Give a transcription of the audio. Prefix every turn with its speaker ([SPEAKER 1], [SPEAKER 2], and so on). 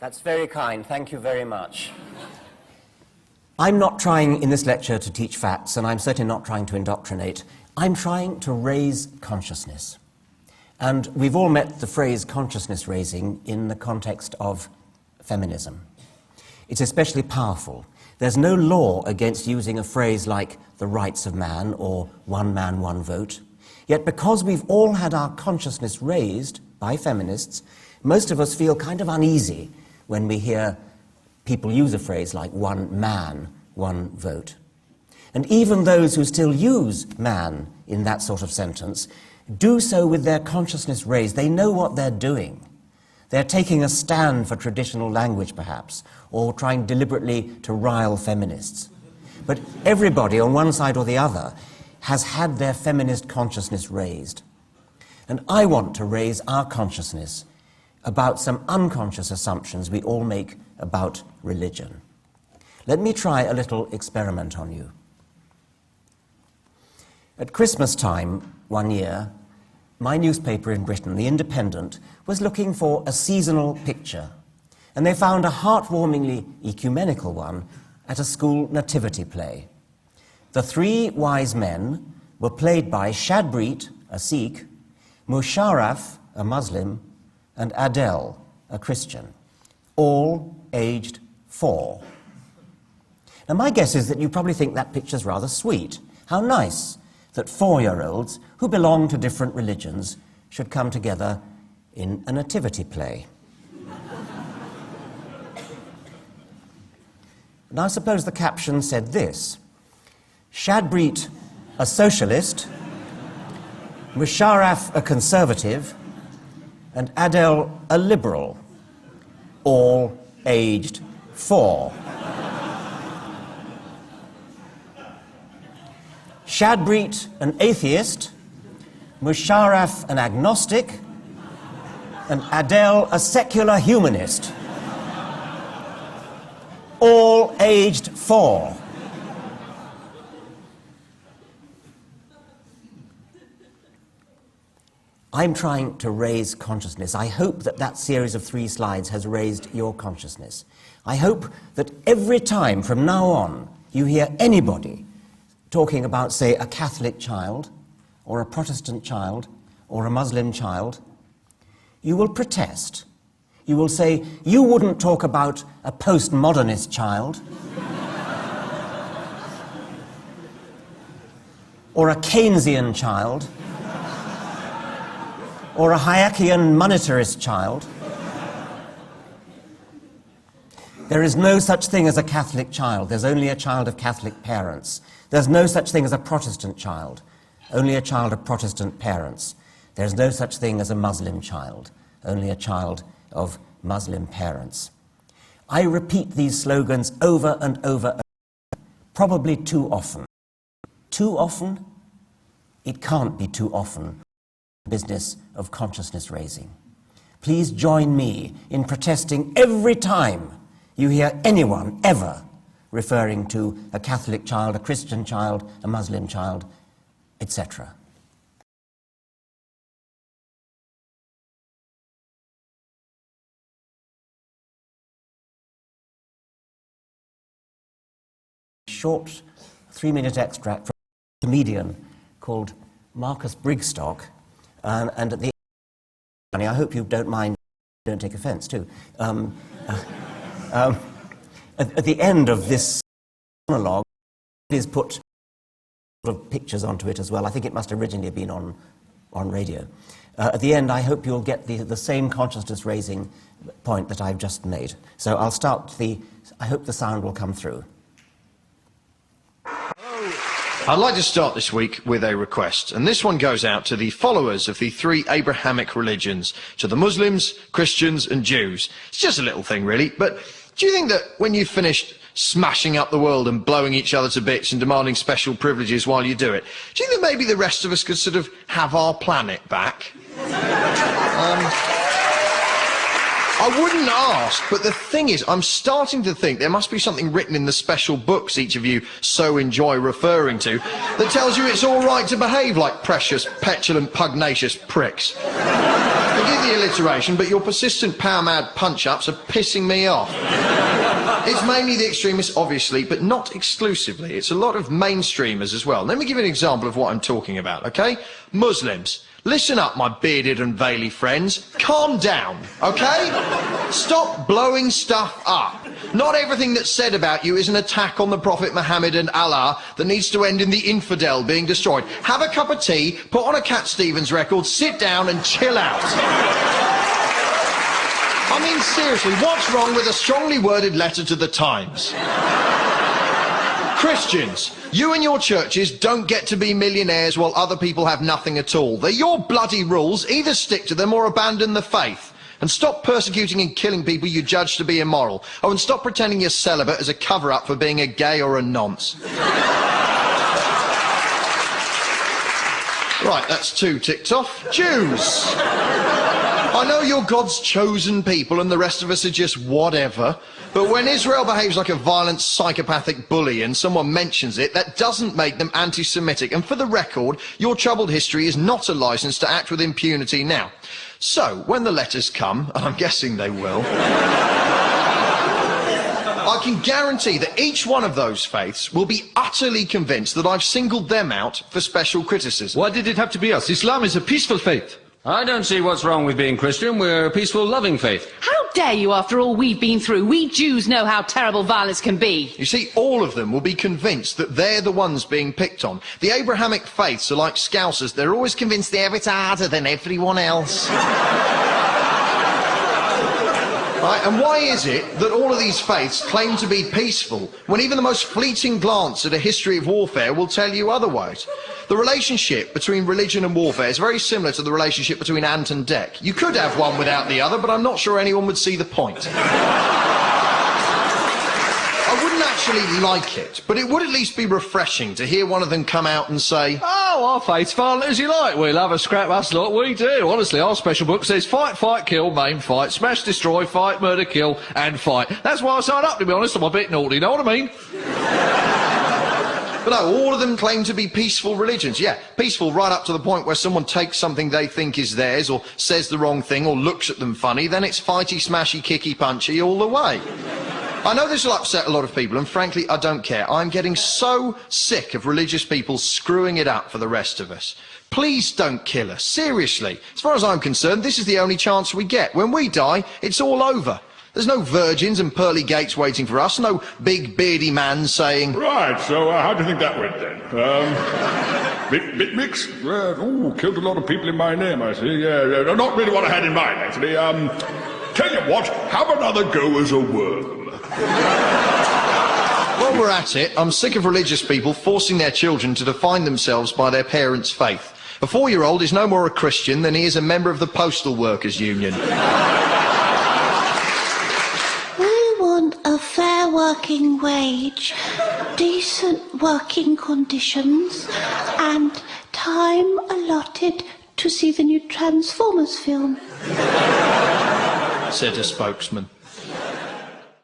[SPEAKER 1] That's very kind. Thank you very much. I'm not trying in this lecture to teach facts, and I'm certainly not trying to indoctrinate. I'm trying to raise consciousness. And we've all met the phrase consciousness raising in the context of feminism. It's especially powerful. There's no law against using a phrase like the rights of man or one man, one vote. Yet because we've all had our consciousness raised by feminists, most of us feel kind of uneasy when we hear people use a phrase like one man, one vote. And even those who still use man in that sort of sentence do so with their consciousness raised. They know what they're doing. They're taking a stand for traditional language, perhaps, or trying deliberately to rile feminists. But everybody, on one side or the other, has had their feminist consciousness raised. And I want to raise our consciousness about some unconscious assumptions we all make about religion. Let me try a little experiment on you. At Christmas time, one year, my newspaper in Britain, The Independent, was looking for a seasonal picture, and they found a heartwarmingly ecumenical one at a school nativity play. The three wise men were played by Shadbreet, a Sikh, Musharraf, a Muslim, and Adele, a Christian, all aged 4. Now, my guess is that you probably think that picture's rather sweet. How nice that 4-year-olds who belong to different religions should come together in a nativity play. Now, suppose the caption said this: Shadbreet, a socialist, Musharraf, a conservative, and Adele, a liberal, all aged 4. Shadbreet, an atheist, Musharraf, an agnostic, and Adele, a secular humanist, all aged 4. I'm trying to raise consciousness. I hope that that series of 3 slides has raised your consciousness. I hope that every time from now on you hear anybody talking about, say, a Catholic child, or a Protestant child, or a Muslim child, you will protest. You will say, you wouldn't talk about a postmodernist child, or a Keynesian child, or a Hayekian monetarist child. There is no such thing as a Catholic child. There's only a child of Catholic parents. There's no such thing as a Protestant child. Only a child of Protestant parents. There's no such thing as a Muslim child. Only a child of Muslim parents. I repeat these slogans over and over again, probably too often. Too often? It can't be too often. Business of consciousness raising. Please join me in protesting every time you hear anyone ever referring to a Catholic child, a Christian child, a Muslim child, etc. Short 3-minute extract from a comedian called Marcus Brigstock. And at the end, I hope you don't mind, don't take offense too. At the end of this monologue, it is put sort of pictures onto it as well. I think it must originally have been on radio. At the end, I hope you'll get the same consciousness-raising point that I've just made. So I'll start I hope the sound will come through.
[SPEAKER 2] I'd like to start this week with a request, and this one goes out to the followers of the 3 Abrahamic religions, to the Muslims, Christians and Jews. It's just a little thing really, but do you think that when you've finished smashing up the world and blowing each other to bits and demanding special privileges while you do it, do you think that maybe the rest of us could sort of have our planet back? I wouldn't ask, but the thing is, I'm starting to think there must be something written in the special books each of you so enjoy referring to that tells you it's all right to behave like precious, petulant, pugnacious pricks. Forgive the alliteration, but your persistent power-mad punch-ups are pissing me off. It's mainly the extremists, obviously, but not exclusively. It's a lot of mainstreamers as well. Let me give you an example of what I'm talking about, okay? Muslims. Listen up, my bearded and veily friends. Calm down, okay? Stop blowing stuff up. Not everything that's said about you is an attack on the Prophet Muhammad and Allah that needs to end in the infidel being destroyed. Have a cup of tea, put on a Cat Stevens record, sit down and chill out. I mean, seriously, what's wrong with a strongly worded letter to the Times? Christians, you and your churches don't get to be millionaires while other people have nothing at all. They're your bloody rules. Either stick to them or abandon the faith. And stop persecuting and killing people you judge to be immoral. Oh, and stop pretending you're celibate as a cover-up for being a gay or a nonce. Right, that's 2 ticked off. Jews. I know you're God's chosen people and the rest of us are just whatever, but when Israel behaves like a violent psychopathic bully and someone mentions it, that doesn't make them anti-Semitic. And for the record, your troubled history is not a licence to act with impunity now. So, when the letters come, and I'm guessing they will, I can guarantee that each one of those faiths will be utterly convinced that I've singled them out for special criticism.
[SPEAKER 3] Why did it have to be us? Islam is a peaceful faith.
[SPEAKER 4] I don't see what's wrong with being Christian. We're a peaceful, loving faith.
[SPEAKER 5] How dare you, after all we've been through? We Jews know how terrible violence can be.
[SPEAKER 2] You see, all of them will be convinced that they're the ones being picked on. The Abrahamic faiths are like Scousers. They're always convinced they're a bit harder than everyone else. Right, and why is it that all of these faiths claim to be peaceful when even the most fleeting glance at a history of warfare will tell you otherwise? The relationship between religion and warfare is very similar to the relationship between Ant and Dec. You could have one without the other, but I'm not sure anyone would see the point. I wouldn't actually like it, but it would at least be refreshing to hear one of them come out and say,
[SPEAKER 3] Oh, our faith's violent as you like. We'll have a scrap, us lot, we do. Honestly, our special book says fight, fight, kill, maim, fight, smash, destroy, fight, murder, kill, and fight. That's why I signed up, to be honest. I'm a bit naughty, you know what I mean?
[SPEAKER 2] But no, all of them claim to be peaceful religions. Yeah, peaceful right up to the point where someone takes something they think is theirs, or says the wrong thing, or looks at them funny, then it's fighty, smashy, kicky, punchy all the way. I know this will upset a lot of people, and frankly, I don't care. I'm getting so sick of religious people screwing it up for the rest of us. Please don't kill us, seriously. As far as I'm concerned, this is the only chance we get. When we die, it's all over. There's no virgins and pearly gates waiting for us, no big beardy man saying...
[SPEAKER 6] Right, so how do you think that went then? Bit mixed? Killed a lot of people in my name, I see. Yeah, not really what I had in mind, actually. Tell you what, have another go as a worm.
[SPEAKER 2] While we're at it, I'm sick of religious people forcing their children to define themselves by their parents' faith. A 4-year-old is no more a Christian than he is a member of the Postal Workers Union.
[SPEAKER 7] A fair working wage, decent working conditions, and time allotted to see the new Transformers film,
[SPEAKER 2] said a spokesman.